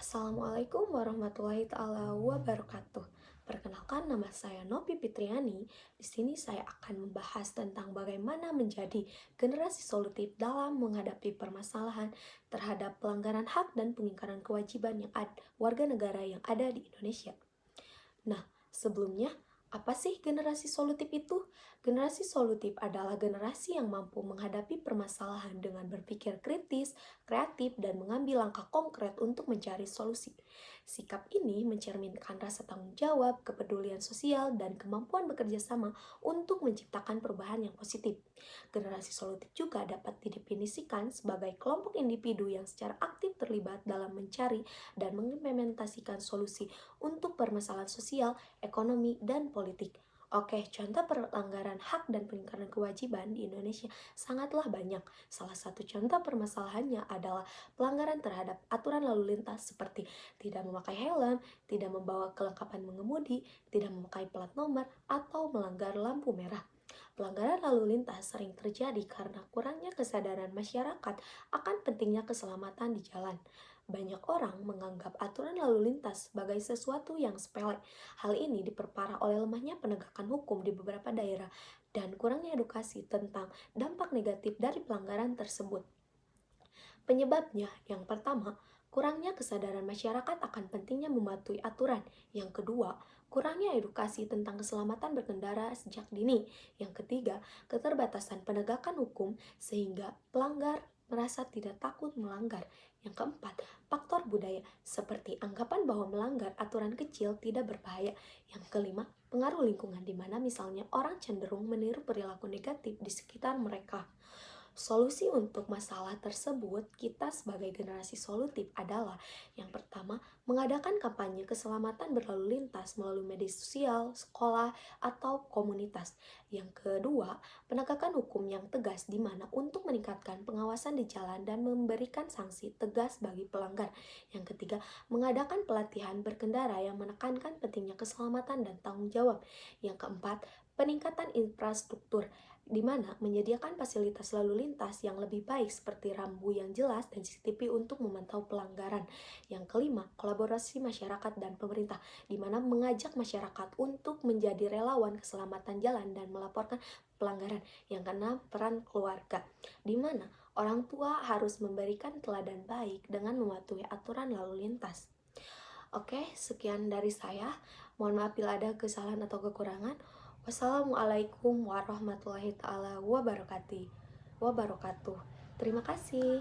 Assalamualaikum warahmatullahi taala wabarakatuh. Perkenalkan, nama saya Nopi Fitriani. Di sini saya akan membahas tentang bagaimana menjadi generasi solutif dalam menghadapi permasalahan terhadap pelanggaran hak dan pengingkaran kewajiban yang ada warga negara yang ada di Indonesia. Nah, sebelumnya, apa sih generasi solutif itu? Generasi solutif adalah generasi yang mampu menghadapi permasalahan dengan berpikir kritis, kreatif, dan mengambil langkah konkret untuk mencari solusi. Sikap ini mencerminkan rasa tanggung jawab, kepedulian sosial, dan kemampuan bekerja sama untuk menciptakan perubahan yang positif. Generasi solutif juga dapat didefinisikan sebagai kelompok individu yang secara aktif terlibat dalam mencari dan mengimplementasikan solusi untuk permasalahan sosial, ekonomi, dan politik. Oke, contoh pelanggaran hak dan pengingkaran kewajiban di Indonesia sangatlah banyak. Salah satu contoh permasalahannya adalah pelanggaran terhadap aturan lalu lintas seperti tidak memakai helm, tidak membawa kelengkapan mengemudi, tidak memakai plat nomor, atau melanggar lampu merah. Pelanggaran lalu lintas sering terjadi karena kurangnya kesadaran masyarakat akan pentingnya keselamatan di jalan. Banyak orang menganggap aturan lalu lintas sebagai sesuatu yang sepele. Hal ini diperparah oleh lemahnya penegakan hukum di beberapa daerah dan kurangnya edukasi tentang dampak negatif dari pelanggaran tersebut. Penyebabnya, yang pertama, kurangnya kesadaran masyarakat akan pentingnya mematuhi aturan. Yang kedua, kurangnya edukasi tentang keselamatan berkendara sejak dini. Yang ketiga, keterbatasan penegakan hukum sehingga pelanggar merasa tidak takut melanggar. Yang keempat, faktor budaya seperti anggapan bahwa melanggar aturan kecil tidak berbahaya. Yang kelima, pengaruh lingkungan di mana misalnya orang cenderung meniru perilaku negatif di sekitar mereka. Solusi untuk masalah tersebut, kita sebagai generasi solutif adalah yang pertama, mengadakan kampanye keselamatan berlalu lintas melalui media sosial, sekolah, atau komunitas. Yang kedua, penegakan hukum yang tegas di mana untuk meningkatkan pengawasan di jalan dan memberikan sanksi tegas bagi pelanggar. Yang ketiga, mengadakan pelatihan berkendara yang menekankan pentingnya keselamatan dan tanggung jawab. Yang keempat, peningkatan infrastruktur di mana menyediakan fasilitas lalu lintas yang lebih baik seperti rambu yang jelas dan CCTV untuk memantau pelanggaran. Yang kelima, kolaborasi masyarakat dan pemerintah, di mana mengajak masyarakat untuk menjadi relawan keselamatan jalan dan melaporkan pelanggaran. Yang keenam, peran keluarga, di mana orang tua harus memberikan teladan baik dengan mematuhi aturan lalu lintas. Oke, sekian dari saya. Mohon maaf bila ada kesalahan atau kekurangan. Wassalamualaikum warahmatullahi taala wabarakatuh. Terima kasih.